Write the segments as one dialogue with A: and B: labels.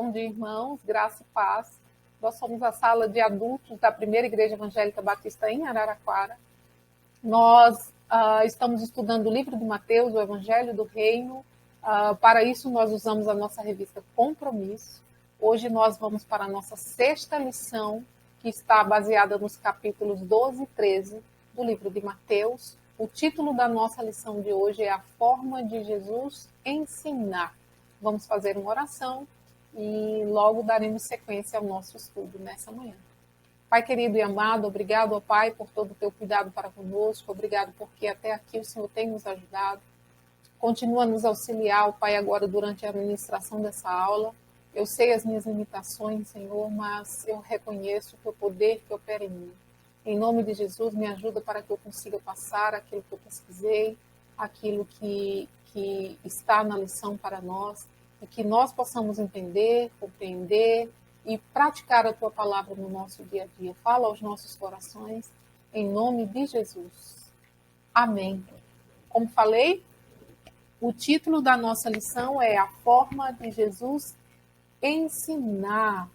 A: Bom dia, irmãos, graça e paz. Nós somos a sala de adultos da Primeira Igreja Evangélica Batista em Araraquara. Nós estamos estudando o livro de Mateus, o Evangelho do Reino. Para isso, nós usamos a nossa revista Compromisso. Hoje nós vamos para a nossa sexta lição, que está baseada nos capítulos 12 e 13 do livro de Mateus. O título da nossa lição de hoje é A Forma de Jesus Ensinar. Vamos fazer uma oração e logo daremos sequência ao nosso estudo nessa manhã. Pai querido e amado, obrigado, ó Pai, por todo o teu cuidado para conosco. Obrigado porque até aqui o Senhor tem nos ajudado. Continua a nos auxiliar, ó Pai, agora durante a administração dessa aula. Eu sei as minhas limitações, Senhor, mas eu reconheço o teu poder que opera em mim. Em nome de Jesus, me ajuda para que eu consiga passar aquilo que eu pesquisei, aquilo que está na lição para nós, e que nós possamos entender, compreender e praticar a tua palavra no nosso dia a dia. Fala aos nossos corações, em nome de Jesus. Amém. Como falei, o título da nossa lição é A Forma de Jesus Ensinar.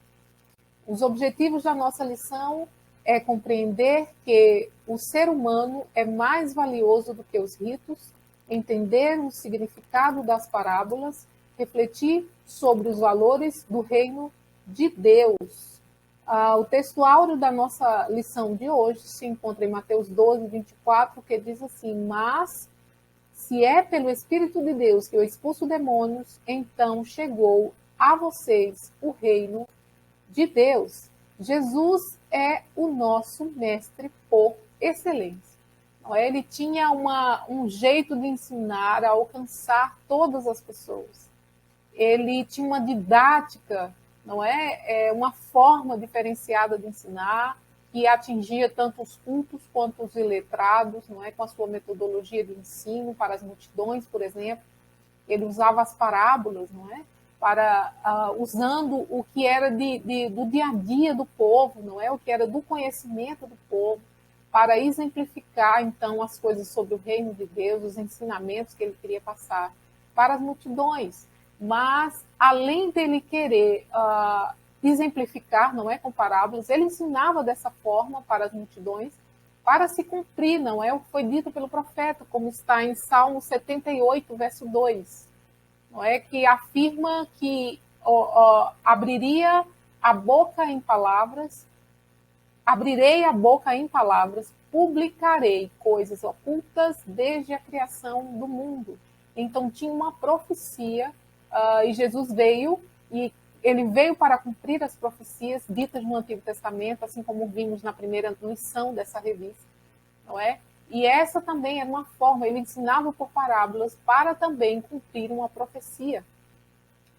A: Os objetivos da nossa lição é compreender que o ser humano é mais valioso do que os ritos, entender o significado das parábolas, refletir sobre os valores do reino de Deus. O texto áureo da nossa lição de hoje se encontra em Mateus 12, 24, que diz assim: mas se é pelo Espírito de Deus que eu expulso demônios, então chegou a vocês o reino de Deus. Jesus é o nosso mestre por excelência. Ele tinha um jeito de ensinar, a alcançar todas as pessoas. Ele tinha uma didática, não é? Uma forma diferenciada de ensinar, que atingia tanto os cultos quanto os iletrados, não é? Com a sua metodologia de ensino para as multidões, por exemplo. Ele usava as parábolas, não é? Usando o que era do dia a dia do povo, não é? O que era do conhecimento do povo, para exemplificar, então, as coisas sobre o reino de Deus, os ensinamentos que ele queria passar para as multidões. Mas, além dele querer exemplificar, não é, com parábolas, ele ensinava dessa forma para as multidões, para se cumprir, não é, o que foi dito pelo profeta, como está em Salmo 78, verso 2. Não é, que afirma que abriria a boca em palavras, abrirei a boca em palavras, publicarei coisas ocultas desde a criação do mundo. Então tinha uma profecia, e Jesus veio, e ele veio para cumprir as profecias ditas no Antigo Testamento, assim como vimos na primeira lição dessa revista, não é? E essa também era uma forma, ele ensinava por parábolas para também cumprir uma profecia.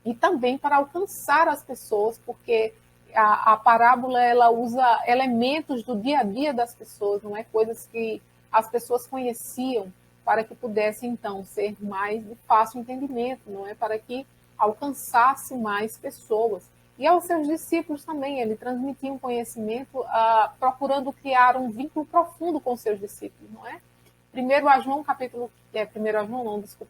A: E também para alcançar as pessoas, porque a parábola ela usa elementos do dia a dia das pessoas, não é? Coisas que as pessoas conheciam, para que pudesse então ser mais de fácil entendimento, não é? Para que alcançasse mais pessoas. E aos seus discípulos também, ele transmitia um conhecimento procurando criar um vínculo profundo com seus discípulos, não é?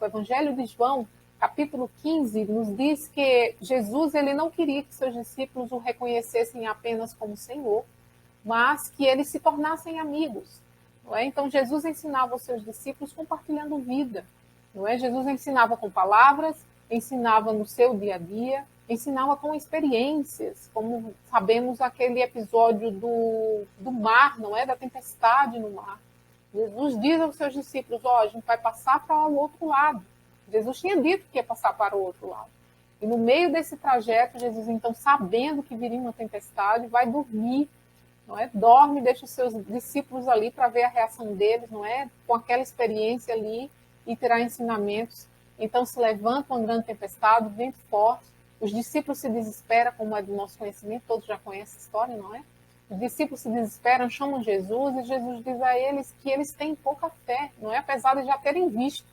A: Evangelho de João, capítulo 15, nos diz que Jesus ele não queria que seus discípulos o reconhecessem apenas como Senhor, mas que eles se tornassem amigos, não é? Então Jesus ensinava aos seus discípulos compartilhando vida, não é? Jesus ensinava com palavras, ensinava no seu dia a dia, ensinava com experiências, como sabemos aquele episódio do mar, não é? Da tempestade no mar. Jesus diz aos seus discípulos, a gente vai passar para o outro lado. Jesus tinha dito que ia passar para o outro lado. E no meio desse trajeto, Jesus, então, sabendo que viria uma tempestade, vai dormir, não é? Dorme, deixa os seus discípulos ali para ver a reação deles, não é? Com aquela experiência ali e terá ensinamentos. Então se levanta uma grande tempestade, vento forte, os discípulos se desesperam, como é do nosso conhecimento, todos já conhecem a história, não é? Os discípulos se desesperam, chamam Jesus, e Jesus diz a eles que eles têm pouca fé, não é? Apesar de já terem visto,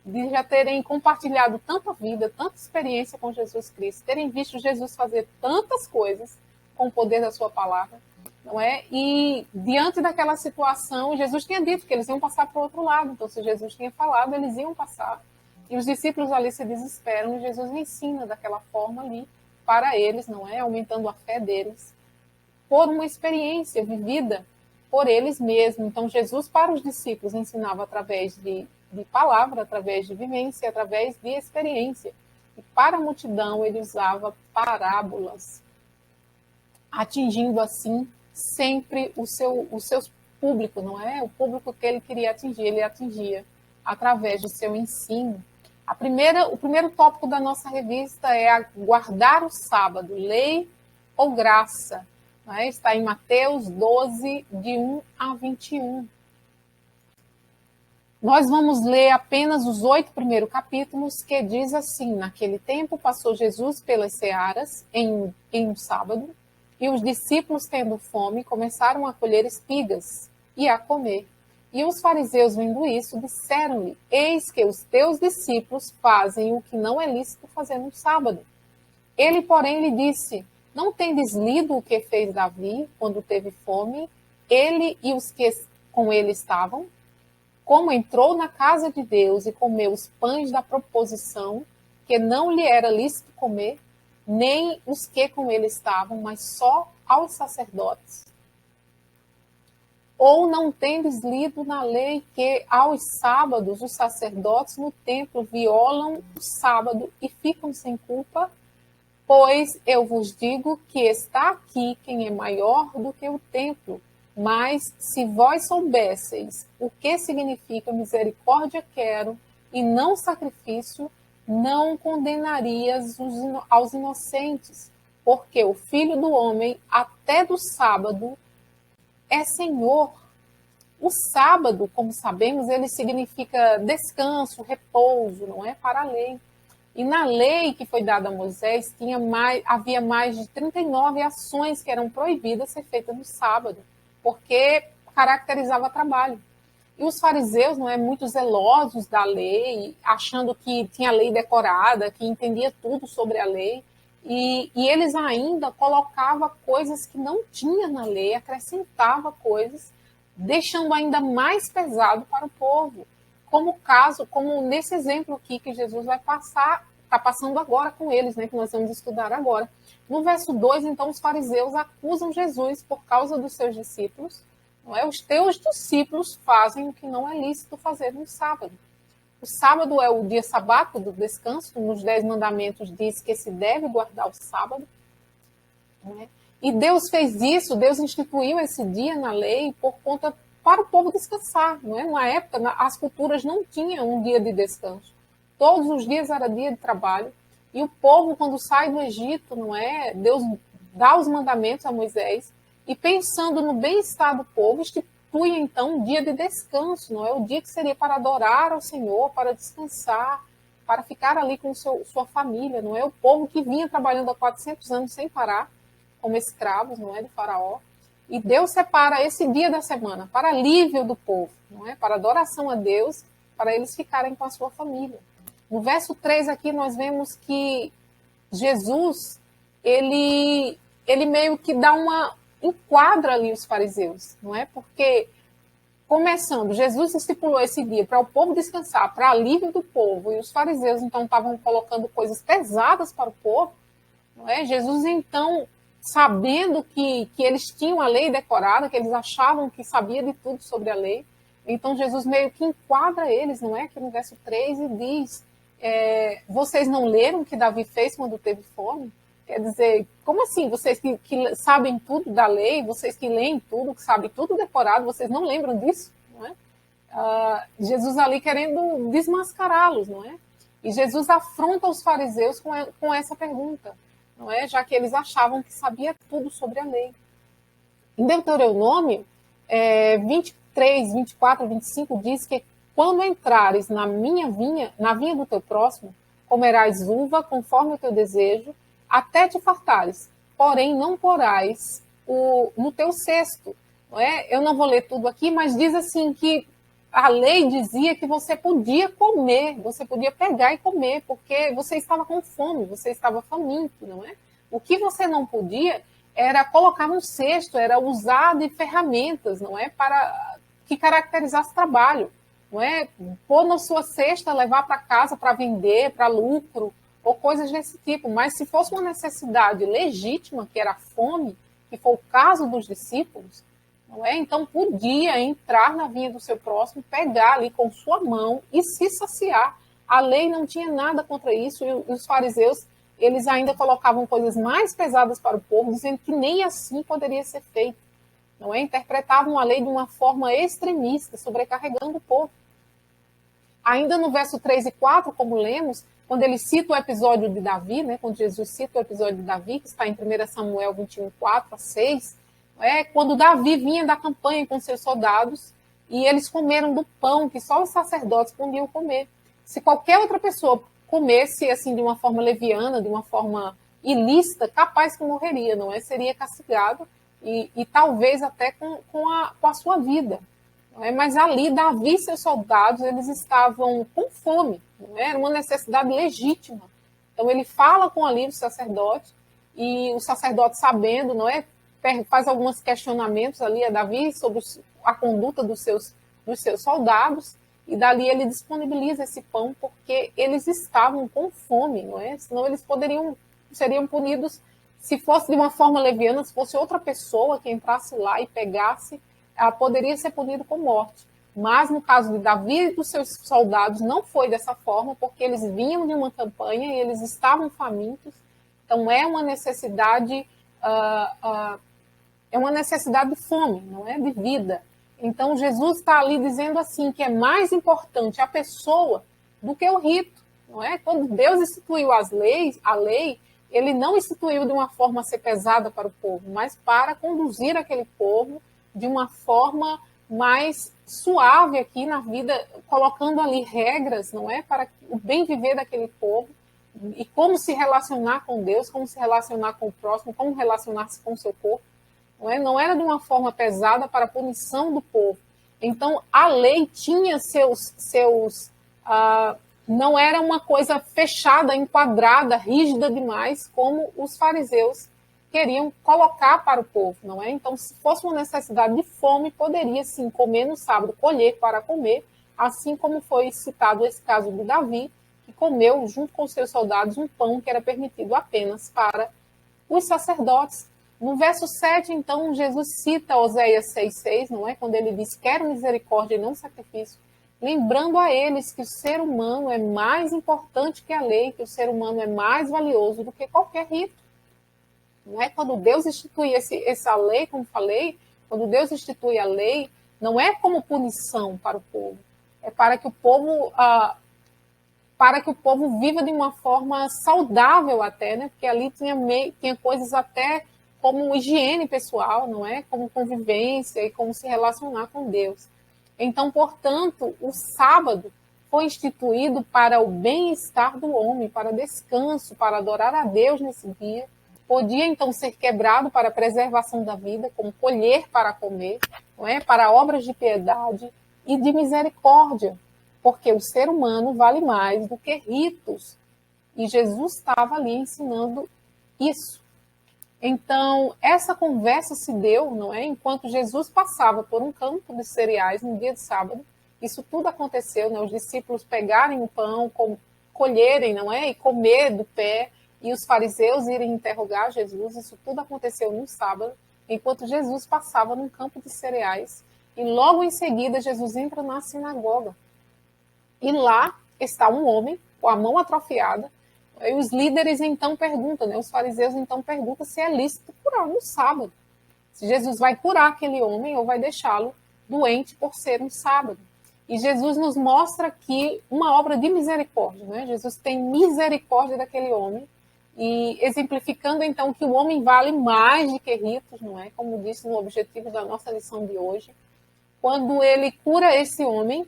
A: de já terem compartilhado tanta vida, tanta experiência com Jesus Cristo, terem visto Jesus fazer tantas coisas com o poder da sua palavra, não é? E diante daquela situação, Jesus tinha dito que eles iam passar para o outro lado, então se Jesus tinha falado, eles iam passar. E os discípulos ali se desesperam e Jesus ensina daquela forma ali para eles, não é? Aumentando a fé deles, por uma experiência vivida por eles mesmos. Então, Jesus, para os discípulos, ensinava através de palavra, através de vivência, através de experiência. E para a multidão, ele usava parábolas, atingindo assim sempre o seu público, não é? O público que ele queria atingir, ele atingia através do seu ensino. O primeiro tópico da nossa revista é guardar o sábado, lei ou graça. Não é? Está em Mateus 12, de 1 a 21. Nós vamos ler apenas os 8 primeiros capítulos, que diz assim: naquele tempo passou Jesus pelas searas em um sábado, e os discípulos, tendo fome, começaram a colher espigas e a comer. E os fariseus, vendo isso, disseram-lhe: eis que os teus discípulos fazem o que não é lícito fazer no sábado. Ele, porém, lhe disse: não tendes lido o que fez Davi quando teve fome, ele e os que com ele estavam? Como entrou na casa de Deus e comeu os pães da proposição, que não lhe era lícito comer, nem os que com ele estavam, mas só aos sacerdotes? Ou não tendes lido na lei que aos sábados os sacerdotes no templo violam o sábado e ficam sem culpa? Pois eu vos digo que está aqui quem é maior do que o templo. Mas se vós soubesseis o que significa misericórdia quero e não sacrifício, não condenarias aos inocentes, porque o Filho do Homem, até do sábado, é Senhor. O sábado, como sabemos, ele significa descanso, repouso, não é? Para a lei. E na lei que foi dada a Moisés, havia mais de 39 ações que eram proibidas ser feitas no sábado, porque caracterizava trabalho. E os fariseus, não é, muito zelosos da lei, achando que tinha a lei decorada, que entendia tudo sobre a lei, e eles ainda colocavam coisas que não tinha na lei, acrescentava coisas, deixando ainda mais pesado para o povo. Como nesse exemplo aqui que Jesus vai passar, está passando agora com eles, né, que nós vamos estudar agora. No verso 2, então, os fariseus acusam Jesus por causa dos seus discípulos. Não é? Os teus discípulos fazem o que não é lícito fazer no sábado. O sábado é o dia sabato do descanso, nos 10 mandamentos diz que se deve guardar o sábado. Não é? E Deus fez isso, Deus instituiu esse dia na lei para o povo descansar. Não é? Na época, as culturas não tinham um dia de descanso. Todos os dias era dia de trabalho. E o povo, quando sai do Egito, não é? Deus dá os mandamentos a Moisés e, pensando no bem-estar do povo, institui então um dia de descanso, não é? O dia que seria para adorar ao Senhor, para descansar, para ficar ali com sua família, não é? O povo que vinha trabalhando há 400 anos sem parar, como escravos, não é? Do faraó. E Deus separa esse dia da semana para alívio do povo, não é? Para adoração a Deus, para eles ficarem com a sua família. No verso 3 aqui nós vemos que Jesus, ele meio que enquadra ali os fariseus, não é? Porque, começando, Jesus estipulou esse dia para o povo descansar, para alívio do povo, e os fariseus então estavam colocando coisas pesadas para o povo, não é? Jesus então, sabendo que eles tinham a lei decorada, que eles achavam que sabia de tudo sobre a lei, então Jesus meio que enquadra eles, não é? Aqui no verso 3 e diz: vocês não leram o que Davi fez quando teve fome? Quer dizer, como assim? Vocês que sabem tudo da lei, vocês que leem tudo, que sabem tudo decorado, vocês não lembram disso? Não é? Jesus ali querendo desmascará-los, não é? E Jesus afronta os fariseus com essa pergunta, não é? Já que eles achavam que sabia tudo sobre a lei. Em Deuteronômio 23, 24, 25 diz que quando entrares na minha vinha, na vinha do teu próximo, comerás uva conforme o teu desejo, até te fartares, porém não porás no teu cesto. Não é? Eu não vou ler tudo aqui, mas diz assim que a lei dizia que você podia comer, você podia pegar e comer, porque você estava com fome, você estava faminto, não é? O que você não podia era colocar no cesto, era usar de ferramentas, não é? Para que caracterizasse trabalho. Não é? Pôr na sua cesta, levar para casa para vender, para lucro, ou coisas desse tipo. Mas se fosse uma necessidade legítima, que era a fome, que foi o caso dos discípulos, não é? Então podia entrar na vinha do seu próximo, pegar ali com sua mão e se saciar. A lei não tinha nada contra isso, e os fariseus, eles ainda colocavam coisas mais pesadas para o povo, dizendo que nem assim poderia ser feito. Não é? Interpretavam a lei de uma forma extremista, sobrecarregando o povo. Ainda no verso 3 e 4, como lemos, quando ele cita o episódio de Davi, né, quando Jesus cita o episódio de Davi, que está em 1 Samuel 21, 4 a 6, quando Davi vinha da campanha com seus soldados e eles comeram do pão que só os sacerdotes podiam comer. Se qualquer outra pessoa comesse assim de uma forma leviana, de uma forma ilícita, capaz que morreria, não é? Seria castigado e talvez até com a sua vida. Não é? Mas ali, Davi e seus soldados, eles estavam com fome, não é? Era uma necessidade legítima. Então ele fala com ali o sacerdote, e o sacerdote, sabendo, não é, faz alguns questionamentos ali a Davi sobre a conduta dos seus soldados, e dali ele disponibiliza esse pão porque eles estavam com fome, não é? Senão eles seriam punidos. Se fosse de uma forma leviana, se fosse outra pessoa que entrasse lá e pegasse, ela poderia ser punida com morte. Mas no caso de Davi e dos seus soldados, não foi dessa forma, porque eles vinham de uma campanha e eles estavam famintos. Então é uma necessidade, de fome, não é? De vida. Então Jesus está ali dizendo assim que é mais importante a pessoa do que o rito, não é? Quando Deus instituiu a lei, ele não instituiu de uma forma a ser pesada para o povo, mas para conduzir aquele povo de uma forma mais suave aqui na vida, colocando ali regras, não é? Para o bem viver daquele povo, e como se relacionar com Deus, como se relacionar com o próximo, como relacionar-se com o seu corpo. Não era de uma forma pesada para a punição do povo. Então, a lei tinha não era uma coisa fechada, enquadrada, rígida demais, como os fariseus queriam colocar para o povo, não é? Então, se fosse uma necessidade de fome, poderia sim comer no sábado, colher para comer, assim como foi citado esse caso de Davi, que comeu, junto com seus soldados, um pão que era permitido apenas para os sacerdotes. No verso 7, então, Jesus cita Oséias 6,6, não é? Quando ele diz, quero misericórdia e não sacrifício, lembrando a eles que o ser humano é mais importante que a lei, que o ser humano é mais valioso do que qualquer rito. Não é? Quando Deus institui essa lei, como falei, quando Deus institui a lei, não é como punição para o povo, é para que o povo viva de uma forma saudável até, né? Porque ali tinha coisas até como higiene pessoal, não é? Como convivência e como se relacionar com Deus. Então, portanto, o sábado foi instituído para o bem-estar do homem, para descanso, para adorar a Deus nesse dia. Podia, então, ser quebrado para a preservação da vida, como colher para comer, não é? Para obras de piedade e de misericórdia, porque o ser humano vale mais do que ritos. E Jesus estava ali ensinando isso. Então, essa conversa se deu, não é? Enquanto Jesus passava por um campo de cereais no dia de sábado. Isso tudo aconteceu, né? Os discípulos pegarem o pão, colherem, não é? E comer do pé, e os fariseus irem interrogar Jesus. Isso tudo aconteceu no sábado, enquanto Jesus passava num campo de cereais. E logo em seguida, Jesus entra na sinagoga. E lá está um homem com a mão atrofiada. E os líderes então perguntam, né? Os fariseus então perguntam se é lícito curar no sábado. Se Jesus vai curar aquele homem ou vai deixá-lo doente por ser um sábado. E Jesus nos mostra aqui uma obra de misericórdia, né? Jesus tem misericórdia daquele homem, e exemplificando então que o homem vale mais do que ritos, não é? Como disse no objetivo da nossa lição de hoje. Quando ele cura esse homem,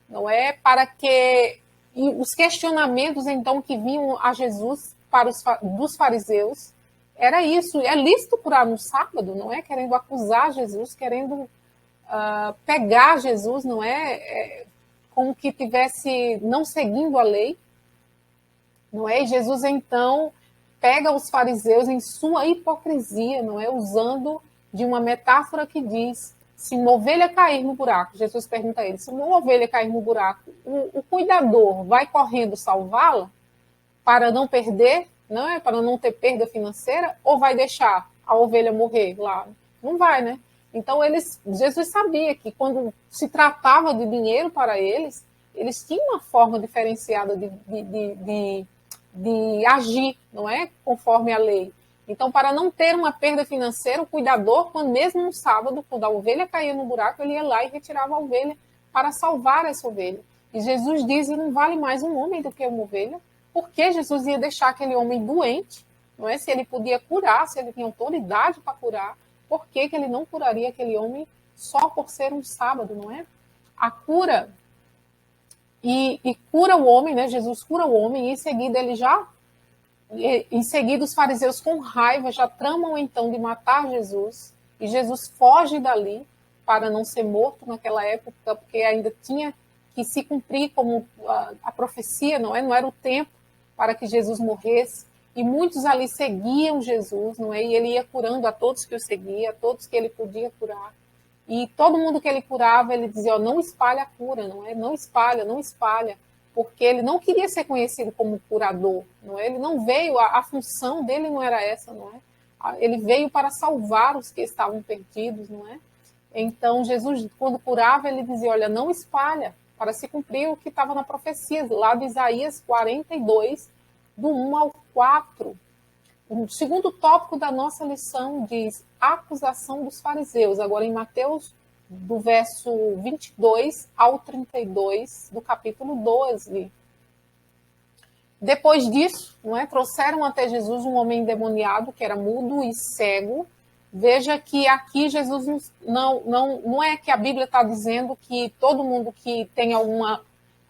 A: não é? Para que e os questionamentos, então, que vinham a Jesus dos fariseus, era isso. É lícito curar no sábado, não é? Querendo acusar Jesus, querendo pegar Jesus, não é? Como que tivesse não seguindo a lei, não é? E Jesus, então, pega os fariseus em sua hipocrisia, não é? Usando de uma metáfora que diz, se uma ovelha cair no buraco, Jesus pergunta a ele, se uma ovelha cair no buraco, o cuidador vai correndo salvá-la? para não perder, não é? Para não ter perda financeira, ou vai deixar a ovelha morrer lá? Não vai, né? Então, Jesus sabia que quando se tratava de dinheiro para eles tinham uma forma diferenciada de agir, não é? Conforme a lei. Então, para não ter uma perda financeira, o cuidador, quando mesmo no sábado, quando a ovelha caía no buraco, ele ia lá e retirava a ovelha para salvar essa ovelha. E Jesus diz, não vale mais um homem do que uma ovelha, porque Jesus ia deixar aquele homem doente, não é? Se ele podia curar, se ele tinha autoridade para curar, por que ele não curaria aquele homem só por ser um sábado, não é? A cura, e cura o homem, né? Jesus cura o homem, e em seguida os fariseus com raiva já tramam então de matar Jesus, e Jesus foge dali para não ser morto naquela época, porque ainda tinha que se cumprir como a profecia, não é? Não era o tempo para que Jesus morresse, e muitos ali seguiam Jesus, não é? E ele ia curando a todos que o seguiam, a todos que ele podia curar. E todo mundo que ele curava, ele dizia, ó, não espalha a cura, não é? Não espalha, não espalha, porque ele não queria ser conhecido como curador, não é? Ele não veio, a função dele não era essa, não é? Ele veio para salvar os que estavam perdidos, não é? Então, Jesus, quando curava, ele dizia, olha, não espalha, para se cumprir o que estava na profecia, lá de Isaías 42, do 1 ao 4. O segundo tópico da nossa lição diz acusação dos fariseus, agora em Mateus, do verso 22 ao 32, do capítulo 12. Depois disso, não é, trouxeram até Jesus um homem endemoniado, que era mudo e cego. Veja que aqui Jesus não é que a Bíblia está dizendo que todo mundo que tem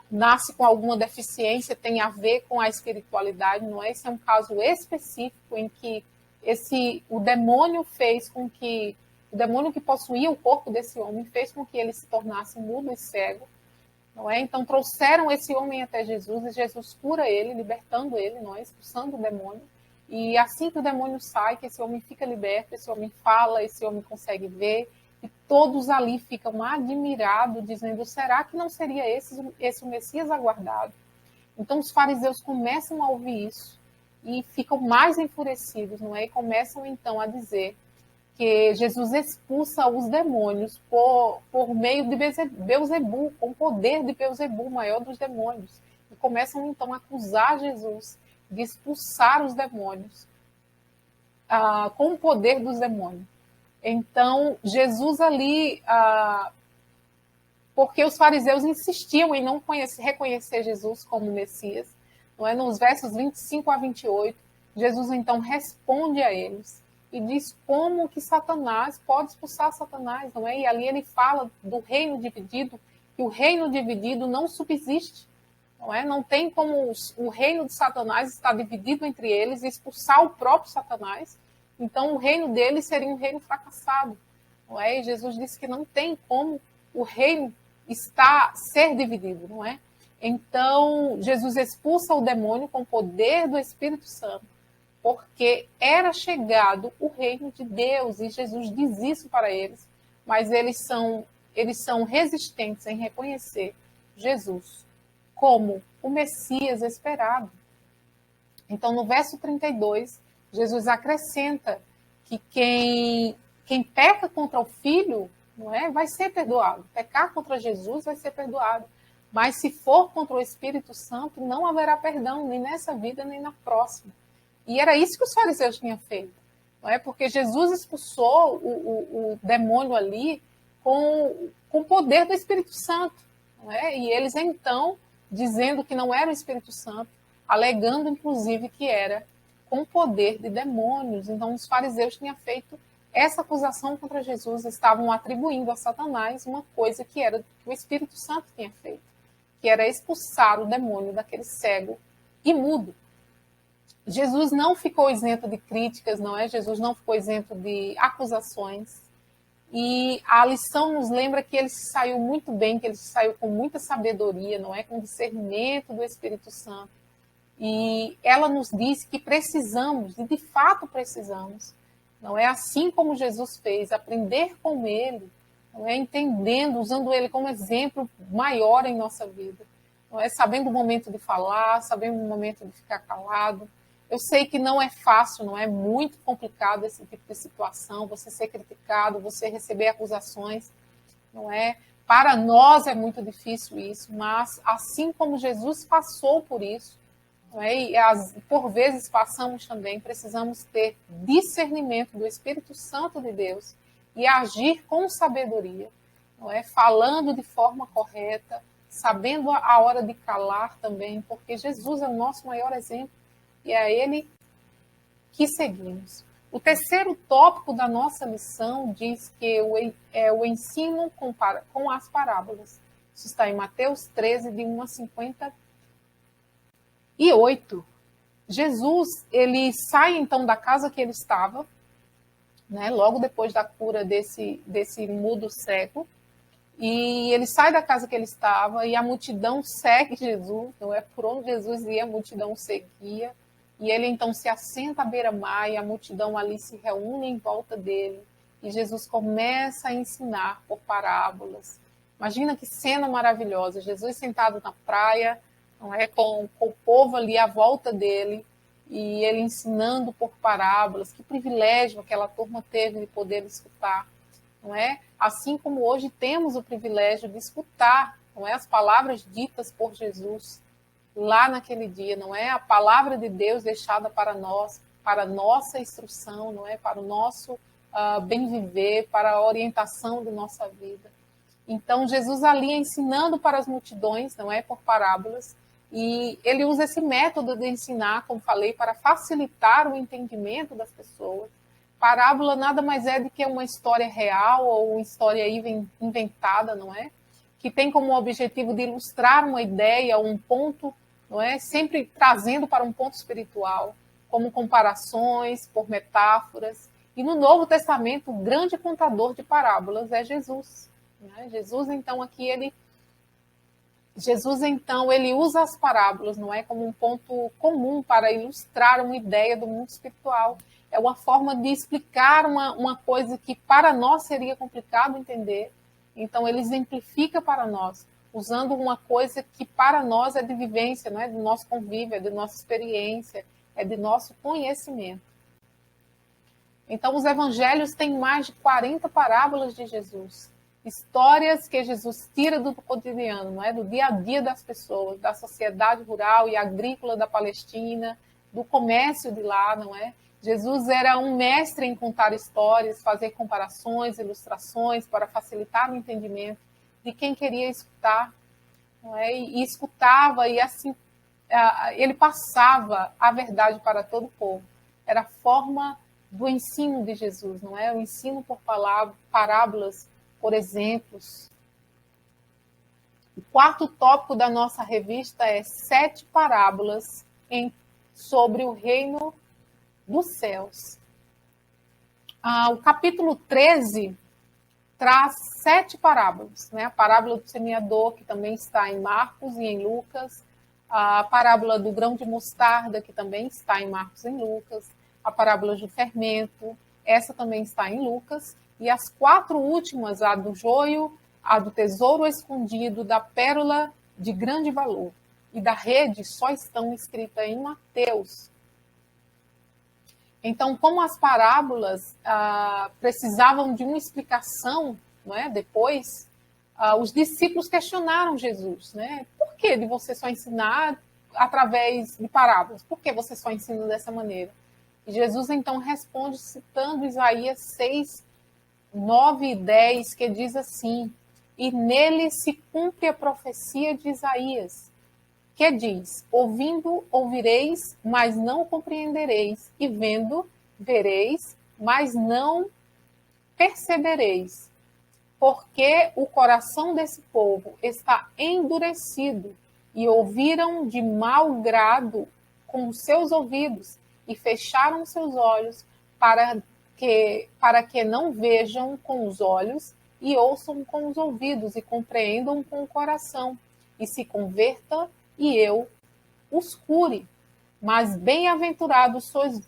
A: nasce com alguma deficiência tem a ver com a espiritualidade, não é? Esse é um caso específico em que o demônio que possuía o corpo desse homem fez com que ele se tornasse mudo e cego, não é? Então trouxeram esse homem até Jesus e Jesus cura ele, libertando ele, não é? Expulsando o demônio. E assim que o demônio sai, que esse homem fica liberto, esse homem fala, esse homem consegue ver, e todos ali ficam admirados, dizendo, será que não seria esse o Messias aguardado? Então os fariseus começam a ouvir isso e ficam mais enfurecidos, não é? E começam então a dizer que Jesus expulsa os demônios por meio de Beelzebul, com o poder de Beelzebul, o maior dos demônios. E começam então a acusar Jesus de expulsar os demônios com o poder dos demônios. Então, Jesus ali, porque os fariseus insistiam em não reconhecer Jesus como Messias, não é? Nos versos 25 a 28, Jesus então responde a eles e diz como que Satanás pode expulsar Satanás, não é? E ali ele fala do reino dividido, que o reino dividido não subsiste, não é? Não tem como o reino de Satanás estar dividido entre eles e expulsar o próprio Satanás. Então, o reino dele seria um reino fracassado, não é? E Jesus disse que não tem como o reino ser dividido, não é? Então, Jesus expulsa o demônio com o poder do Espírito Santo, porque era chegado o reino de Deus, e Jesus diz isso para eles, mas eles são resistentes em reconhecer Jesus como o Messias esperado. Então, no verso 32, Jesus acrescenta que quem peca contra o Filho, não é, vai ser perdoado. Pecar contra Jesus vai ser perdoado. Mas se for contra o Espírito Santo, não haverá perdão, nem nessa vida, nem na próxima. E era isso que os fariseus tinham feito. Não é? Porque Jesus expulsou o demônio ali com o poder do Espírito Santo. Não é? E eles, então, dizendo que não era o Espírito Santo, alegando, inclusive, que era com poder de demônios. Então, os fariseus tinham feito essa acusação contra Jesus, estavam atribuindo a Satanás uma coisa que o Espírito Santo tinha feito, que era expulsar o demônio daquele cego e mudo. Jesus não ficou isento de críticas, não é? Jesus não ficou isento de acusações. E a lição nos lembra que ele se saiu muito bem, que ele se saiu com muita sabedoria, não é? Com discernimento do Espírito Santo. E ela nos diz que precisamos, e de fato precisamos, não é? Assim como Jesus fez, aprender com ele, não é? Entendendo, usando ele como exemplo maior em nossa vida. não é? Sabendo o momento de falar, sabendo o momento de ficar calado. Eu sei que não é fácil, não é muito complicado esse tipo de situação, você ser criticado, você receber acusações, não é? Para nós é muito difícil isso, mas assim como Jesus passou por isso, não é? E por vezes passamos também, precisamos ter discernimento do Espírito Santo de Deus e agir com sabedoria, não é? Falando de forma correta, sabendo a hora de calar também, porque Jesus é o nosso maior exemplo e é ele que seguimos. O terceiro tópico da nossa lição diz que é o ensino com as parábolas. Isso está em Mateus 13, de 1 a 58. Jesus, ele sai então da casa que ele estava, né, logo depois da cura desse mudo cego, e ele sai da casa que ele estava e a multidão segue Jesus, não é? Por onde Jesus ia, a multidão seguia. E ele então se assenta à beira-mar e a multidão ali se reúne em volta dele. E Jesus começa a ensinar por parábolas. Imagina que cena maravilhosa. Jesus sentado na praia, não é? Com o povo ali à volta dele e ele ensinando por parábolas. Que privilégio aquela turma teve de poder escutar. Não é? Assim como hoje temos o privilégio de escutar, não é, as palavras ditas por Jesus lá naquele dia, não é? A palavra de Deus deixada para nós, para a nossa instrução, não é? Para o nosso bem viver, para a orientação de nossa vida. Então Jesus ali ensinando para as multidões, não é, por parábolas, e ele usa esse método de ensinar, como falei, para facilitar o entendimento das pessoas. Parábola nada mais é do que uma história real ou uma história inventada, não é? Que tem como objetivo de ilustrar uma ideia, um ponto, não é? Sempre trazendo para um ponto espiritual, como comparações, por metáforas. E no Novo Testamento, o grande contador de parábolas é Jesus. Né? Jesus, então, ele usa as parábolas, não é, como um ponto comum para ilustrar uma ideia do mundo espiritual. É uma forma de explicar uma coisa que para nós seria complicado entender. Então, ele exemplifica para nós, usando uma coisa que para nós é de vivência, não é do nosso convívio, é de nossa experiência, é de nosso conhecimento. Então, os evangelhos têm mais de 40 parábolas de Jesus. Histórias que Jesus tira do cotidiano, não é? Do dia a dia das pessoas, da sociedade rural e agrícola da Palestina, do comércio de lá, não é? Jesus era um mestre em contar histórias, fazer comparações, ilustrações para facilitar o entendimento de quem queria escutar, não é? E escutava e assim ele passava a verdade para todo o povo. Era a forma do ensino de Jesus, não é? O ensino por parábolas, por exemplos. O quarto tópico da nossa revista é 7 parábolas sobre o reino dos céus. O capítulo 13 traz 7 parábolas, né? A parábola do semeador, que também está em Marcos e em Lucas, a parábola do grão de mostarda, que também está em Marcos e em Lucas, a parábola do fermento, essa também está em Lucas, e as 4 últimas, a do joio, a do tesouro escondido, da pérola de grande valor e da rede, só estão escritas em Mateus. Então, como as parábolas precisavam de uma explicação, não é? Depois, os discípulos questionaram Jesus, né? Por que de você só ensinar através de parábolas? Por que você só ensina dessa maneira? E Jesus então responde citando Isaías 6, 9 e 10, que diz assim: e nele se cumpre a profecia de Isaías, que diz: ouvindo, ouvireis, mas não compreendereis, e vendo, vereis, mas não percebereis. Porque o coração desse povo está endurecido, e ouviram de mau grado com os seus ouvidos, e fecharam seus olhos, para que não vejam com os olhos, e ouçam com os ouvidos, e compreendam com o coração, e se convertam, e eu os cure. Mas bem-aventurados sois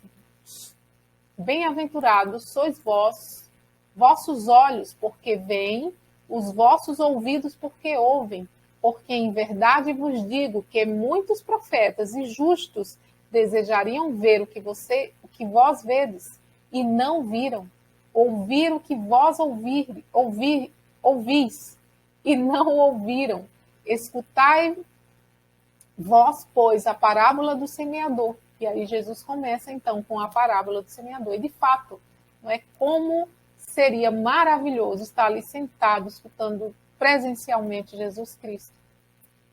A: vossos olhos, porque veem, os vossos ouvidos, porque ouvem. Porque em verdade vos digo que muitos profetas e justos desejariam ver o que vós vedes, e não viram, ouvir o que vós ouvis, e não ouviram. Escutai vós, pois, a parábola do semeador. E aí Jesus começa, então, com a parábola do semeador. E, de fato, não é como seria maravilhoso estar ali sentado, escutando presencialmente Jesus Cristo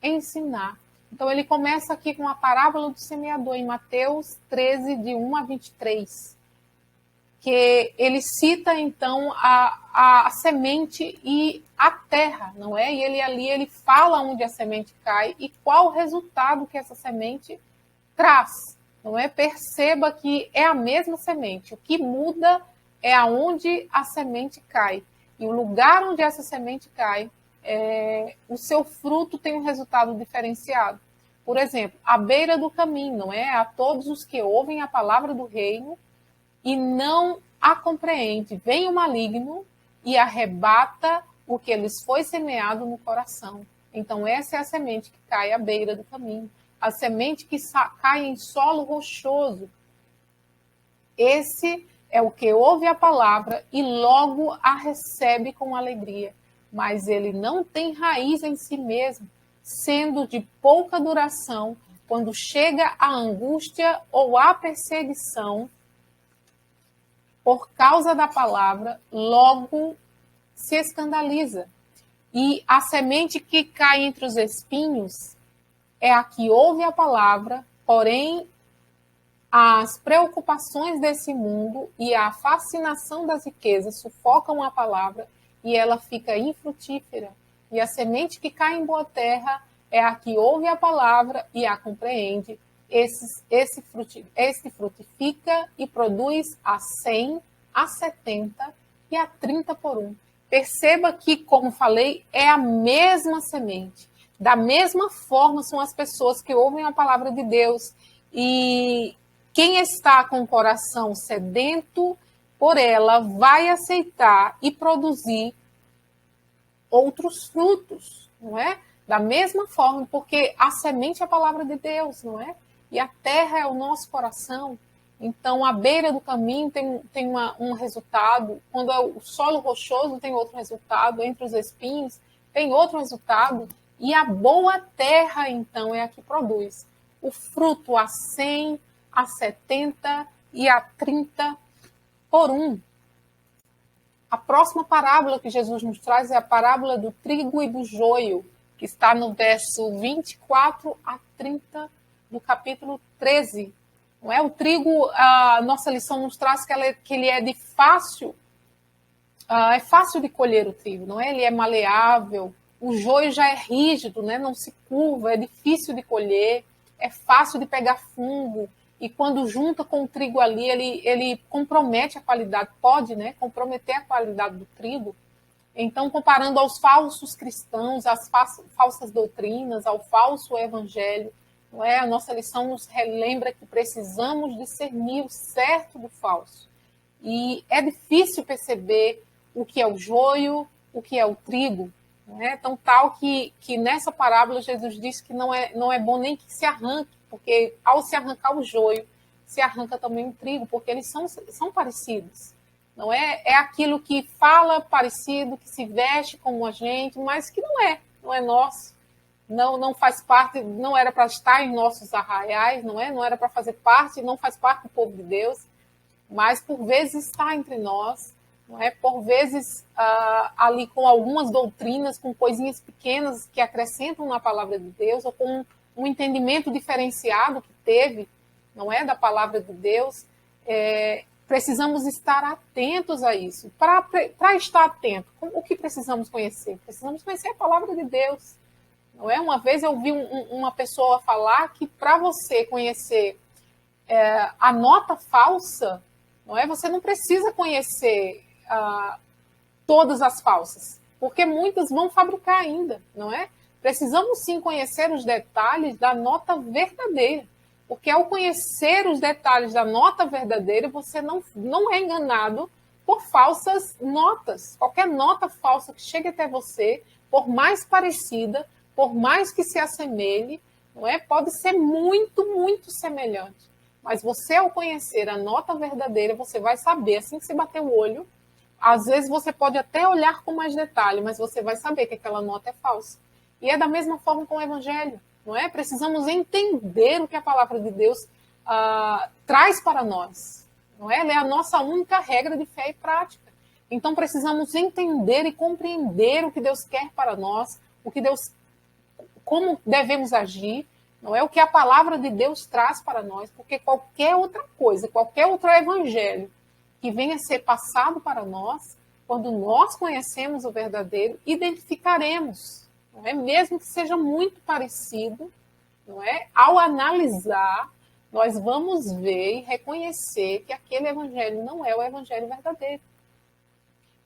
A: ensinar. Então, ele começa aqui com a parábola do semeador, em Mateus 13, de 1 a 23, que ele cita, então, a semente e a terra, não é? E ele fala onde a semente cai e qual o resultado que essa semente traz, não é? Perceba que é a mesma semente, o que muda é aonde a semente cai. E o lugar onde essa semente cai, o seu fruto tem um resultado diferenciado. Por exemplo, à beira do caminho, não é? A todos os que ouvem a palavra do reino e não a compreende. Vem o maligno e arrebata o que lhes foi semeado no coração. Então, essa é a semente que cai à beira do caminho. A semente que cai em solo rochoso. Esse é o que ouve a palavra e logo a recebe com alegria. Mas ele não tem raiz em si mesmo, sendo de pouca duração. Quando chega a angústia ou a perseguição, por causa da palavra, logo se escandaliza. E a semente que cai entre os espinhos é a que ouve a palavra, porém as preocupações desse mundo e a fascinação das riquezas sufocam a palavra e ela fica infrutífera. E a semente que cai em boa terra é a que ouve a palavra e a compreende. Este frutifica e produz a 100, a 70 e a 30 por um. Perceba que, como falei, é a mesma semente. Da mesma forma são as pessoas que ouvem a palavra de Deus. E quem está com o coração sedento por ela vai aceitar e produzir outros frutos, não é? Da mesma forma, porque a semente é a palavra de Deus, não é? E a terra é o nosso coração. Então, à beira do caminho tem um resultado. Quando é o solo rochoso, tem outro resultado. Entre os espinhos, tem outro resultado. E a boa terra, então, é a que produz o fruto a 100, a 70 e a 30 por um. A próxima parábola que Jesus nos traz é a parábola do trigo e do joio, que está no verso 24 a 30 do capítulo 13. Não é? O trigo, a nossa lição nos traz que ele é fácil de colher o trigo, não é? Ele é maleável, o joio já é rígido, né? Não se curva, é difícil de colher, é fácil de pegar fungo, e quando junta com o trigo ali, ele compromete a qualidade, pode, né, comprometer a qualidade do trigo. Então, comparando aos falsos cristãos, às falsas doutrinas, ao falso evangelho, não é? A nossa lição nos relembra que precisamos discernir o certo do falso. E é difícil perceber o que é o joio, o que é o trigo. Não é? Tão tal que nessa parábola Jesus diz que não é bom nem que se arranque, porque ao se arrancar o joio, se arranca também o trigo, porque eles são parecidos. Não é? É aquilo que fala parecido, que se veste como a gente, mas que não é nosso. Não faz parte, não era para estar em nossos arraiais, não é? Não era para fazer parte, não faz parte do povo de Deus, mas por vezes está entre nós, não é? Por vezes ali com algumas doutrinas, com coisinhas pequenas que acrescentam na palavra de Deus, ou com um entendimento diferenciado que teve, não é, da palavra de Deus. Precisamos estar atentos a isso. Para estar atento, o que precisamos conhecer? Precisamos conhecer a palavra de Deus. Não é? Uma vez eu vi uma pessoa falar que para você conhecer a nota falsa, não é? Você não precisa conhecer todas as falsas, porque muitas vão fabricar ainda, não é? Precisamos sim conhecer os detalhes da nota verdadeira, porque ao conhecer os detalhes da nota verdadeira, você não é enganado por falsas notas. Qualquer nota falsa que chegue até você, por mais parecida, por mais que se assemelhe, não é? Pode ser muito, muito semelhante. Mas você, ao conhecer a nota verdadeira, você vai saber, assim que você bater o olho, às vezes você pode até olhar com mais detalhe, mas você vai saber que aquela nota é falsa. E é da mesma forma com o Evangelho, não é? Precisamos entender o que a palavra de Deus traz para nós, não é? Ela é a nossa única regra de fé e prática. Então precisamos entender e compreender o que Deus quer para nós, o que Deus, como devemos agir, não é? O que a palavra de Deus traz para nós, porque qualquer outra coisa, qualquer outro evangelho que venha a ser passado para nós, quando nós conhecemos o verdadeiro, identificaremos, não é? Mesmo que seja muito parecido, não é? Ao analisar, nós vamos ver e reconhecer que aquele evangelho não é o evangelho verdadeiro.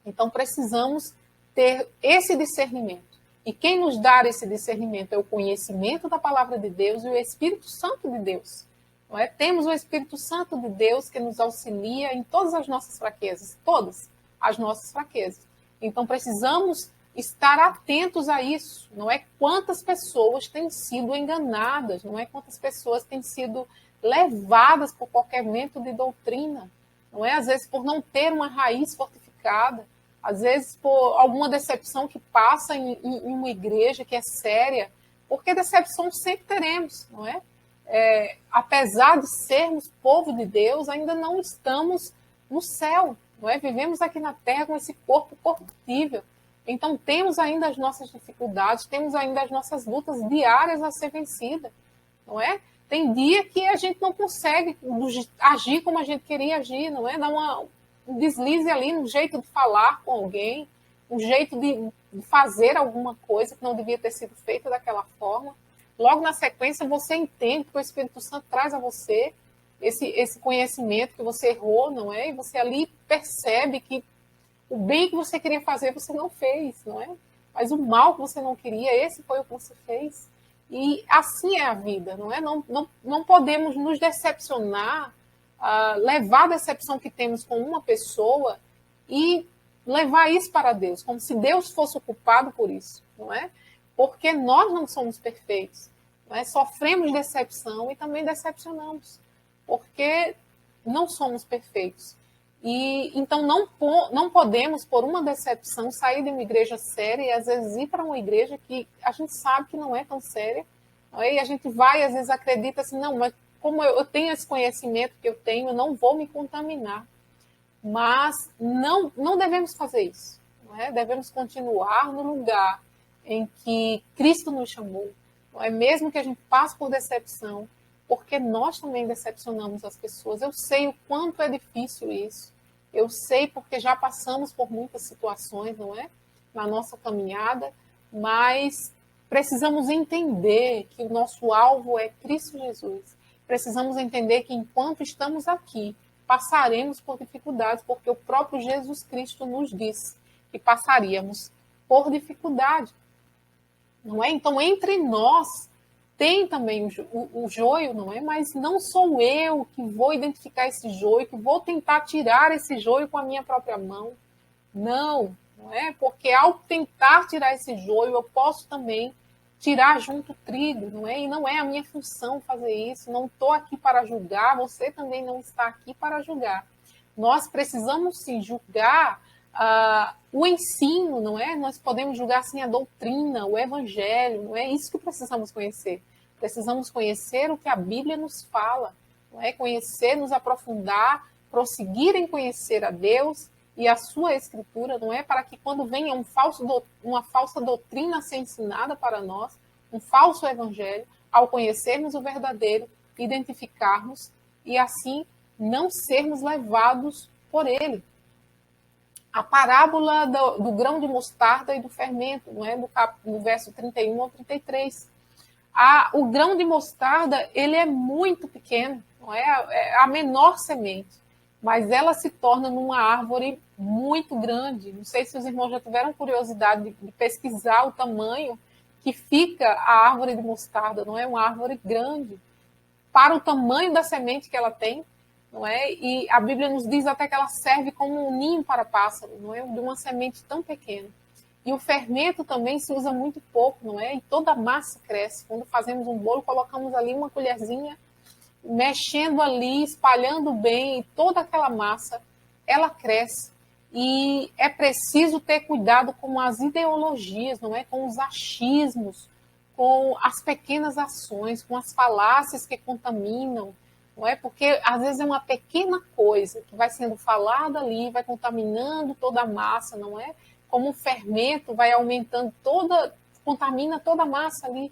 A: Então precisamos ter esse discernimento. E quem nos dá esse discernimento é o conhecimento da palavra de Deus e o Espírito Santo de Deus. Não é? Temos o Espírito Santo de Deus que nos auxilia em todas as nossas fraquezas, todas as nossas fraquezas. Então precisamos estar atentos a isso. Não é quantas pessoas têm sido enganadas, não é quantas pessoas têm sido levadas por qualquer vento de doutrina, não é? Às vezes por não ter uma raiz fortificada, às vezes por alguma decepção que passa em uma igreja que é séria, porque decepção sempre teremos, não é? Apesar de sermos povo de Deus, ainda não estamos no céu, não é? Vivemos aqui na terra com esse corpo corruptível. Então temos ainda as nossas dificuldades, temos ainda as nossas lutas diárias a ser vencidas, não é? Tem dia que a gente não consegue agir como a gente queria agir, não é? Dá um deslize ali no jeito de falar com alguém, um jeito de fazer alguma coisa que não devia ter sido feita daquela forma. Logo na sequência você entende que o Espírito Santo traz a você esse conhecimento que você errou, não é? E você ali percebe que o bem que você queria fazer você não fez, não é? Mas o mal que você não queria, esse foi o que você fez. E assim é a vida, não é? Não podemos nos decepcionar, levar a decepção que temos com uma pessoa e levar isso para Deus, como se Deus fosse o culpado por isso, não é? Porque nós não somos perfeitos, não é? Sofremos decepção e também decepcionamos, porque não somos perfeitos. E então não podemos, por uma decepção, sair de uma igreja séria e às vezes ir para uma igreja que a gente sabe que não é tão séria, não é? E a gente vai, às vezes acredita assim, não, mas como eu tenho esse conhecimento que eu tenho, eu não vou me contaminar. Mas não devemos fazer isso, não é? Devemos continuar no lugar em que Cristo nos chamou, não é? Mesmo que a gente passe por decepção, porque nós também decepcionamos as pessoas. Eu sei o quanto é difícil isso. Eu sei porque já passamos por muitas situações, não é? Na nossa caminhada, mas precisamos entender que o nosso alvo é Cristo Jesus. Precisamos entender que enquanto estamos aqui, passaremos por dificuldades, porque o próprio Jesus Cristo nos disse que passaríamos por dificuldade, não é? Então, entre nós, tem também o joio, não é? Mas não sou eu que vou identificar esse joio, que vou tentar tirar esse joio com a minha própria mão. Não é? Porque ao tentar tirar esse joio, eu posso também tirar junto o trigo, não é? E não é a minha função fazer isso. Não estou aqui para julgar, você também não está aqui para julgar. Nós precisamos sim julgar o ensino, não é? Nós podemos julgar sim a doutrina, o evangelho, não é? Isso que precisamos conhecer. Precisamos conhecer o que a Bíblia nos fala, não é? Conhecer, nos aprofundar, prosseguir em conhecer a Deus e a sua Escritura, não é? Para que quando venha uma falsa doutrina a ser ensinada para nós, um falso evangelho, ao conhecermos o verdadeiro, identificarmos e assim não sermos levados por ele. A parábola do grão de mostarda e do fermento, não é? No verso 31 ao 33. O grão de mostarda, ele é muito pequeno, não é? É a menor semente, mas ela se torna numa árvore muito grande. Não sei se os irmãos já tiveram curiosidade de pesquisar o tamanho que fica a árvore de mostarda, não é? Uma árvore grande, para o tamanho da semente que ela tem, não é? E a Bíblia nos diz até que ela serve como um ninho para pássaro, não é? De uma semente tão pequena. E o fermento também se usa muito pouco, não é? E toda a massa cresce. Quando fazemos um bolo, colocamos ali uma colherzinha, mexendo ali, espalhando bem, e toda aquela massa, ela cresce. E é preciso ter cuidado com as ideologias, não é? Com os achismos, com as pequenas ações, com as falácias que contaminam, não é? Porque às vezes é uma pequena coisa que vai sendo falada ali, vai contaminando toda a massa, não é? Como um fermento vai aumentando contamina toda a massa ali.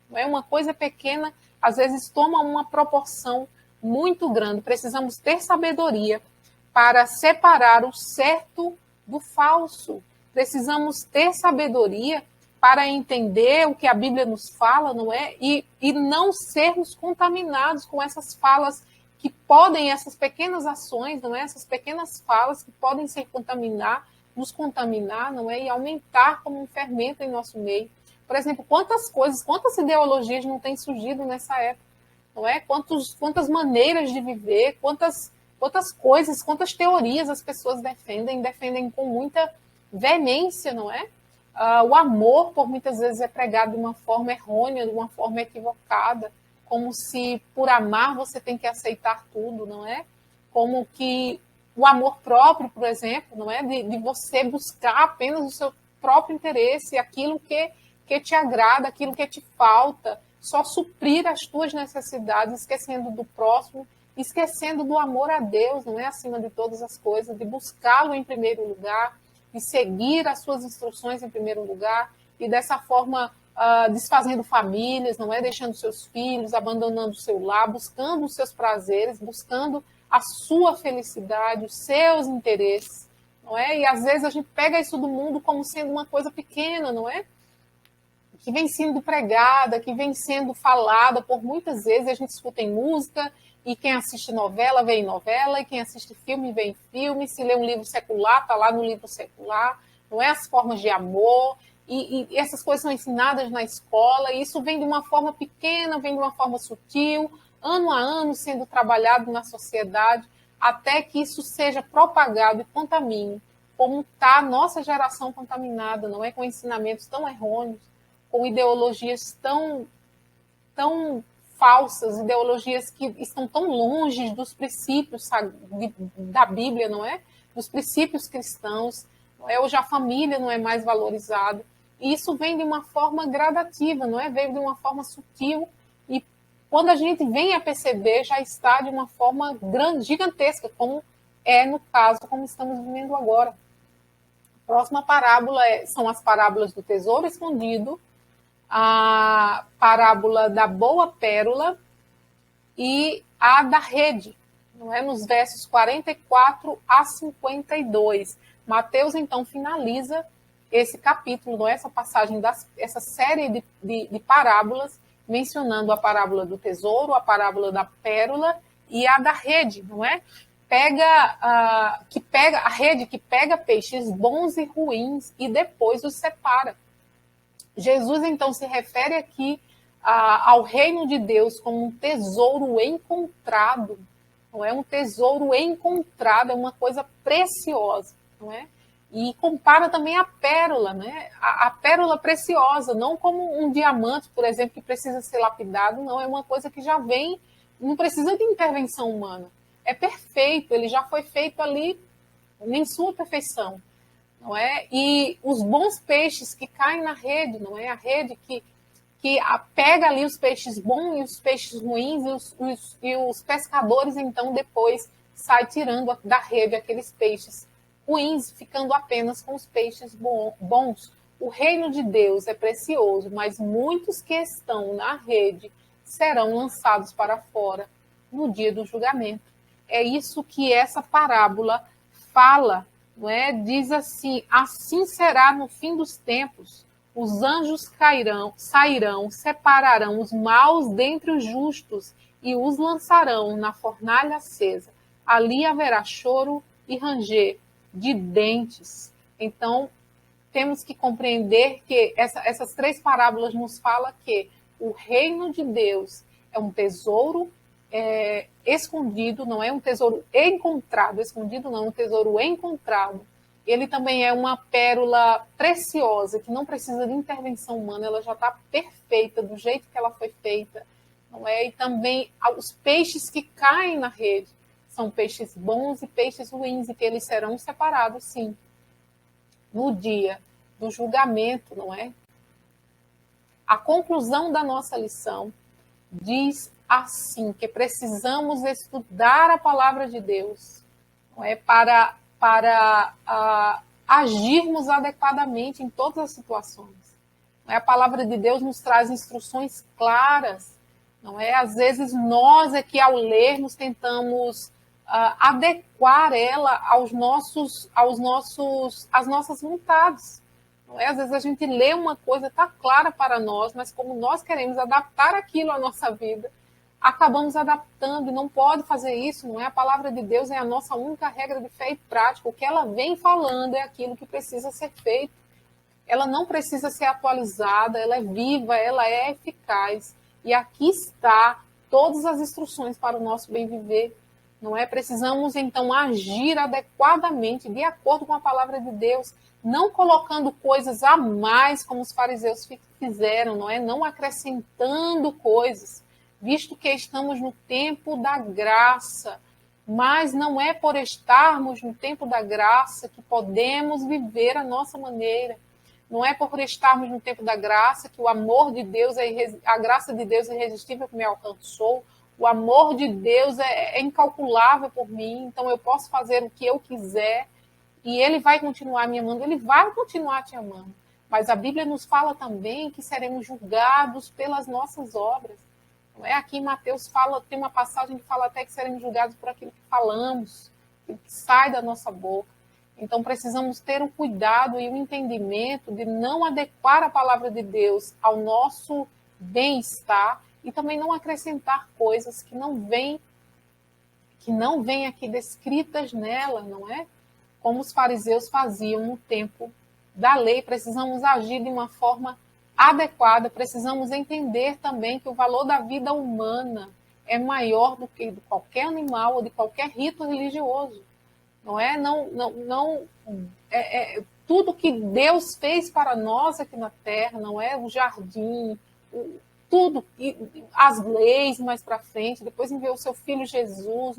A: Não é? Uma coisa pequena, às vezes toma uma proporção muito grande. Precisamos ter sabedoria para separar o certo do falso. Precisamos ter sabedoria para entender o que a Bíblia nos fala, não é? E não sermos contaminados com essas falas que podem, essas pequenas ações, não é? Essas pequenas falas que podem nos contaminar, não é? E aumentar como um fermento em nosso meio. Por exemplo, quantas coisas, quantas ideologias não têm surgido nessa época, não é? Quantas maneiras de viver, quantas coisas, quantas teorias as pessoas defendem com muita veemência, não é? O amor, por muitas vezes, é pregado de uma forma errônea, de uma forma equivocada, como se por amar você tem que aceitar tudo, não é? Como que o amor próprio, por exemplo, não é? De você buscar apenas o seu próprio interesse, aquilo que te agrada, aquilo que te falta, só suprir as tuas necessidades, esquecendo do próximo, esquecendo do amor a Deus, não é? Acima de todas as coisas, de buscá-lo em primeiro lugar, de seguir as suas instruções em primeiro lugar, e dessa forma desfazendo famílias, não é? Deixando seus filhos, abandonando o seu lar, buscando os seus prazeres, buscando a sua felicidade, os seus interesses, não é? E às vezes a gente pega isso do mundo como sendo uma coisa pequena, não é? Que vem sendo pregada, que vem sendo falada por muitas vezes, a gente escuta em música, e quem assiste novela vê em novela, e quem assiste filme vê em filme, se lê um livro secular, está lá no livro secular, não é? As formas de amor, e essas coisas são ensinadas na escola, e isso vem de uma forma pequena, vem de uma forma sutil, ano a ano sendo trabalhado na sociedade, até que isso seja propagado e contamine, como está a nossa geração contaminada, não é? Com ensinamentos tão errôneos, com ideologias tão falsas, ideologias que estão tão longe dos princípios da Bíblia, não é? Dos princípios cristãos. Não é? Hoje a família não é mais valorizada. E isso vem de uma forma gradativa, não é? Veio de uma forma sutil. E quando a gente vem a perceber, já está de uma forma grande, gigantesca, como é no caso, como estamos vivendo agora. A próxima parábola são as parábolas do tesouro escondido, a parábola da boa pérola e a da rede, não é? Nos versos 44 a 52. Mateus, então, finaliza esse capítulo, não é? Essa passagem, essa série de parábolas, mencionando a parábola do tesouro, a parábola da pérola e a da rede, não é? A rede que pega peixes bons e ruins e depois os separa. Jesus, então, se refere aqui ao reino de Deus como um tesouro encontrado. Não é? Um tesouro encontrado, é uma coisa preciosa. Não é? E compara também a pérola, né? A pérola preciosa, não como um diamante, por exemplo, que precisa ser lapidado, não, é uma coisa que já vem, não precisa de intervenção humana. É perfeito, ele já foi feito ali em sua perfeição. Não é? E os bons peixes que caem na rede, não é? A rede que pega ali os peixes bons e os peixes ruins, e os pescadores, então, depois saem tirando da rede aqueles peixes ruins, ficando apenas com os peixes bons. O reino de Deus é precioso, mas muitos que estão na rede serão lançados para fora no dia do julgamento. É isso que essa parábola fala. Não é? Diz assim: assim será no fim dos tempos. Os anjos sairão, separarão os maus dentre os justos e os lançarão na fornalha acesa. Ali haverá choro e ranger de dentes. Então, temos que compreender que essas três parábolas nos falam que o reino de Deus é um tesouro escondido, não é um tesouro encontrado, escondido não, um tesouro encontrado. ele também é uma pérola preciosa, que não precisa de intervenção humana, ela já está perfeita, do jeito que ela foi feita, não é? E também os peixes que caem na rede são peixes bons e peixes ruins, e que eles serão separados, sim, no dia do julgamento, não é? A conclusão da nossa lição diz assim, que precisamos estudar a palavra de Deus, não é? Para agirmos adequadamente em todas as situações. Não é? A palavra de Deus nos traz instruções claras, não é? Às vezes nós é que ao lermos tentamos adequar ela às nossas vontades. Não é? Às vezes a gente lê uma coisa, está clara para nós, mas como nós queremos adaptar aquilo à nossa vida, acabamos adaptando, e não pode fazer isso, não é? A palavra de Deus é a nossa única regra de fé e prática. O que ela vem falando é aquilo que precisa ser feito. Ela não precisa ser atualizada, ela é viva, ela é eficaz. E aqui está todas as instruções para o nosso bem viver. Não é? Precisamos, então, agir adequadamente, de acordo com a palavra de Deus, não colocando coisas a mais, como os fariseus fizeram, não é? Não acrescentando coisas, visto que estamos no tempo da graça. Mas não é por estarmos no tempo da graça que podemos viver a nossa maneira. Não é por estarmos no tempo da graça que o amor de Deus, a graça de Deus é irresistível que me alcançou. O amor de Deus é incalculável por mim, então eu posso fazer o que eu quiser e Ele vai continuar me amando, Ele vai continuar te amando. Mas a Bíblia nos fala também que seremos julgados pelas nossas obras. Não é? Aqui em Mateus tem uma passagem que fala até que seremos julgados por aquilo que falamos, aquilo que sai da nossa boca. Então precisamos ter o cuidado e o entendimento de não adequar a palavra de Deus ao nosso bem-estar, e também não acrescentar coisas que não vêm aqui descritas nela, não é? Como os fariseus faziam no tempo da lei. Precisamos agir de uma forma adequada, precisamos entender também que o valor da vida humana é maior do que de qualquer animal ou de qualquer rito religioso, não é? Tudo que Deus fez para nós aqui na Terra, não é? O jardim, tudo, as leis mais para frente, depois enviou o seu Filho Jesus,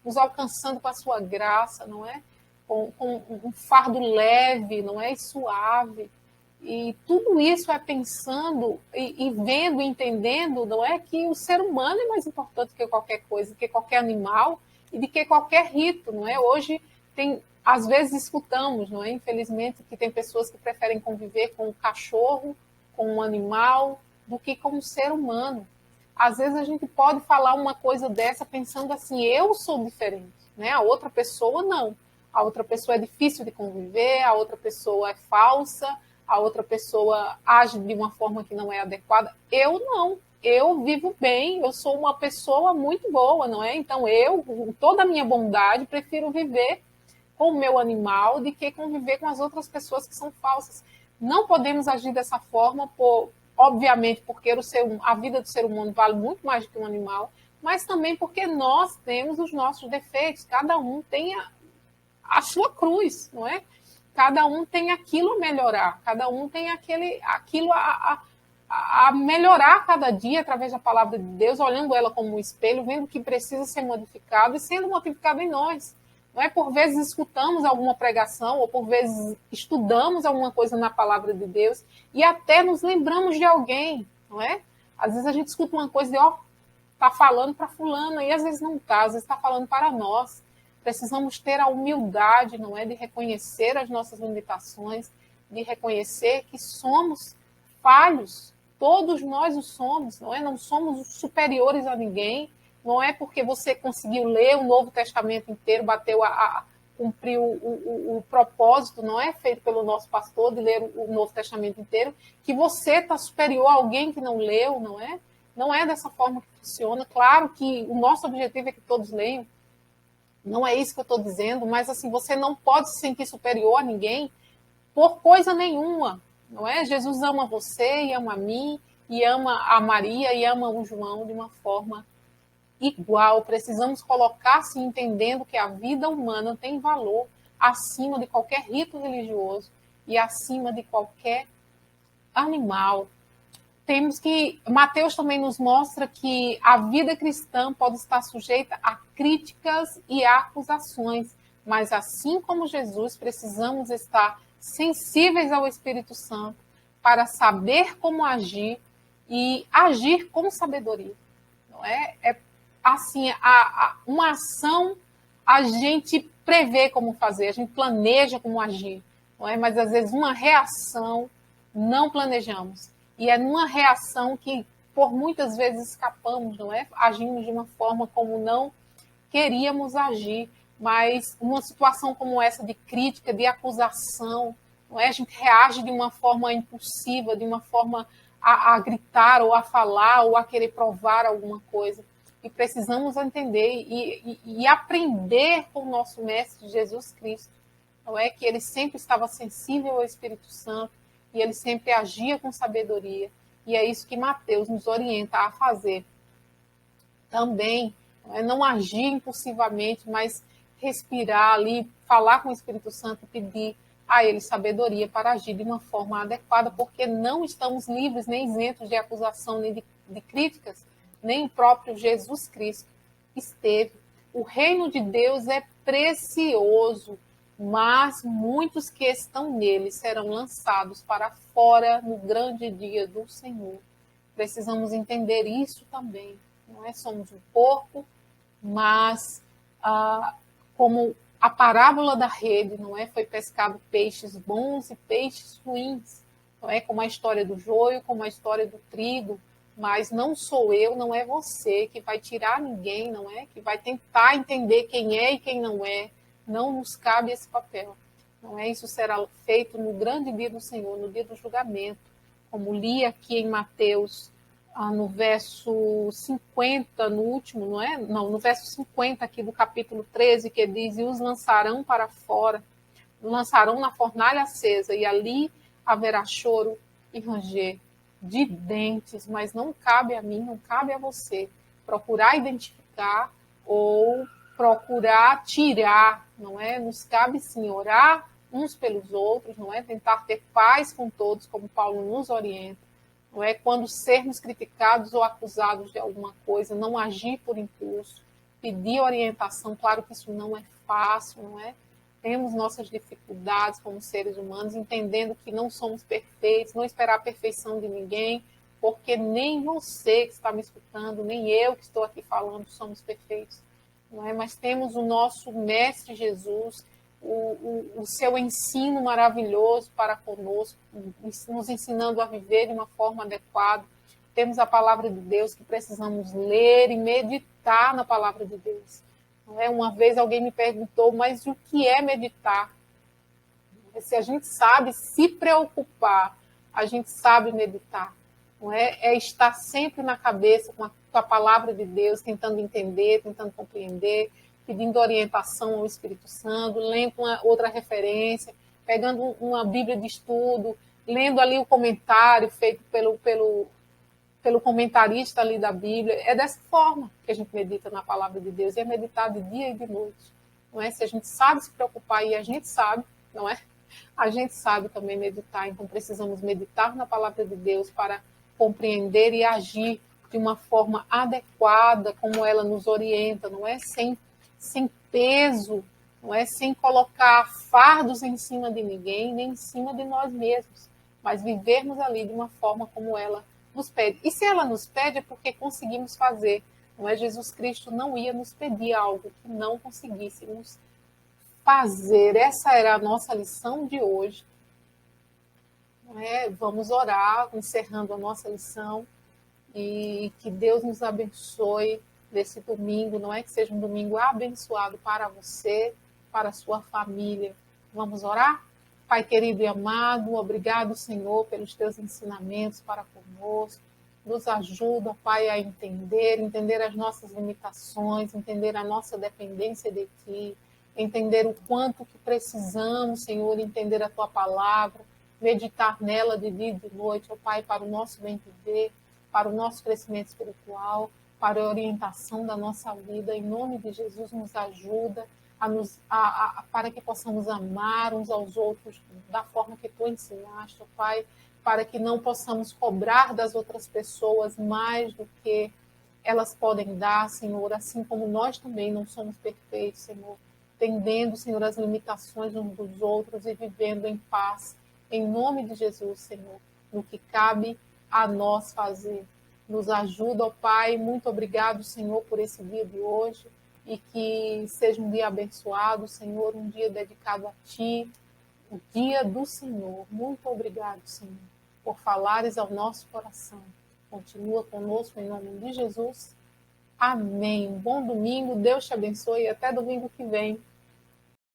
A: nos alcançando com a sua graça, não é? Com um fardo leve, não é? E suave. E tudo isso é pensando e vendo, entendendo, não é? Que o ser humano é mais importante que qualquer coisa, que qualquer animal e de que qualquer rito, não é? Hoje às vezes escutamos, não é? Infelizmente, que tem pessoas que preferem conviver com um cachorro, com um animal, do que com um ser humano. Às vezes a gente pode falar uma coisa dessa pensando assim, eu sou diferente, né? A outra pessoa não. A outra pessoa é difícil de conviver, a outra pessoa é falsa, a outra pessoa age de uma forma que não é adequada. Eu não. Eu vivo bem, eu sou uma pessoa muito boa, não é? Então eu, com toda a minha bondade, prefiro viver com o meu animal do que conviver com as outras pessoas que são falsas. Não podemos agir dessa forma obviamente, porque a vida do ser humano vale muito mais do que um animal, mas também porque nós temos os nossos defeitos. Cada um tem a sua cruz, não é? Cada um tem aquilo a melhorar, cada um tem aquilo a melhorar cada dia através da palavra de Deus, olhando ela como um espelho, vendo que precisa ser modificado e sendo modificado em nós. Não é? Por vezes escutamos alguma pregação, ou por vezes estudamos alguma coisa na palavra de Deus, e até nos lembramos de alguém, não é? Às vezes a gente escuta uma coisa e, está falando para fulano, e às vezes não está, às vezes está falando para nós. Precisamos ter a humildade, não é? De reconhecer as nossas limitações, de reconhecer que somos falhos, todos nós o somos, não é? Não somos superiores a ninguém. Não é porque você conseguiu ler o Novo Testamento inteiro, cumpriu o propósito, não é feito pelo nosso pastor de ler o Novo Testamento inteiro, que você está superior a alguém que não leu, não é? Não é dessa forma que funciona. Claro que o nosso objetivo é que todos leiam, não é isso que eu estou dizendo, mas assim, você não pode se sentir superior a ninguém por coisa nenhuma, não é? Jesus ama você e ama a mim, e ama a Maria e ama o João de uma forma igual. Precisamos colocar-se entendendo que a vida humana tem valor. acima de qualquer rito religioso e acima de qualquer animal. Temos que, Mateus também nos mostra que a vida cristã pode estar sujeita a críticas e a acusações, mas assim como Jesus, precisamos estar sensíveis ao Espírito Santo para saber como agir e agir com sabedoria. Não é? É assim, uma ação a gente prevê como fazer, a gente planeja como agir, não é? Mas às vezes uma reação não planejamos. E é numa reação que, por muitas vezes, escapamos, não é? Agimos de uma forma como não queríamos agir, mas uma situação como essa de crítica, de acusação, não é? A gente reage de uma forma impulsiva, de uma forma a gritar, ou a falar, ou a querer provar alguma coisa. E precisamos entender e aprender com o nosso Mestre Jesus Cristo, não é? Que ele sempre estava sensível ao Espírito Santo, e ele sempre agia com sabedoria. E é isso que Mateus nos orienta a fazer. Também, não agir impulsivamente, mas respirar ali, falar com o Espírito Santo, pedir a ele sabedoria para agir de uma forma adequada, porque não estamos livres nem isentos de acusação nem de críticas, nem o próprio Jesus Cristo esteve. O reino de Deus é precioso, mas muitos que estão nele serão lançados para fora no grande dia do Senhor. Precisamos entender isso também. Não é? Somos um corpo, mas como a parábola da rede, não é? Foi pescado peixes bons e peixes ruins. Não é? Como a história do joio, como a história do trigo. Mas não sou eu, não é você que vai tirar ninguém, não é? Que vai tentar entender quem é e quem não é. Não nos cabe esse papel. Não é? Isso será feito no grande dia do Senhor, no dia do julgamento, como li aqui em Mateus, no verso 50, no último, não é? Não, no verso 50 aqui do capítulo 13, que diz: e os lançarão para fora, lançarão na fornalha acesa, e ali haverá choro e ranger de dentes, mas não cabe a mim, não cabe a você procurar identificar ou procurar tirar, não é? Nos cabe sim orar uns pelos outros, não é? Tentar ter paz com todos, como Paulo nos orienta, não é? Quando sermos criticados ou acusados de alguma coisa, não agir por impulso, pedir orientação. Claro que isso não é fácil, não é? Temos nossas dificuldades como seres humanos, entendendo que não somos perfeitos, não esperar a perfeição de ninguém, porque nem você que está me escutando, nem eu que estou aqui falando, somos perfeitos. Não é? Mas temos o nosso Mestre Jesus, o seu ensino maravilhoso para conosco, nos ensinando a viver de uma forma adequada. Temos a palavra de Deus que precisamos ler e meditar na palavra de Deus. Não é? Uma vez alguém me perguntou, mas o que é meditar? Se a gente sabe se preocupar, a gente sabe meditar. Não é? É estar sempre na cabeça com a palavra de Deus, tentando entender, tentando compreender, pedindo orientação ao Espírito Santo, lendo uma outra referência, pegando uma Bíblia de estudo, lendo ali o comentário feito pelo comentarista ali da Bíblia. É dessa forma que a gente medita na palavra de Deus, e é meditar de dia e de noite. Não é? Se a gente sabe se preocupar, e a gente sabe, não é? A gente sabe também meditar, então precisamos meditar na palavra de Deus para compreender e agir de uma forma adequada, como ela nos orienta, não é? Sem peso, não é? Sem colocar fardos em cima de ninguém, nem em cima de nós mesmos, mas vivermos ali de uma forma como ela nos pede. E se ela nos pede, é porque conseguimos fazer. Não é? Jesus Cristo não ia nos pedir algo que não conseguíssemos fazer. Essa era a nossa lição de hoje. Não é? Vamos orar, encerrando a nossa lição, e que Deus nos abençoe nesse domingo, não é? Que seja um domingo abençoado para você, para a sua família. Vamos orar? Pai querido e amado, obrigado, Senhor, pelos teus ensinamentos para conosco. Nos ajuda, Pai, a entender as nossas limitações, entender a nossa dependência de Ti, entender o quanto que precisamos, Senhor, entender a Tua palavra, meditar nela de dia e de noite, ó Pai, para o nosso bem viver, para o nosso crescimento espiritual, para a orientação da nossa vida. Em nome de Jesus, nos ajuda para que possamos amar uns aos outros da forma que tu ensinaste, ó Pai, para que não possamos cobrar das outras pessoas mais do que elas podem dar, Senhor, assim como nós também não somos perfeitos, Senhor, entendendo, Senhor, as limitações uns dos outros e vivendo em paz, em nome de Jesus, Senhor, no que cabe a nós fazer. Nos ajuda, ó Pai, muito obrigado, Senhor, por esse dia de hoje, e que seja um dia abençoado, Senhor, um dia dedicado a Ti, o dia do Senhor. Muito obrigado, Senhor, por falares ao nosso coração. Continua conosco em nome de Jesus. Amém. Bom domingo, Deus te abençoe e até domingo que vem.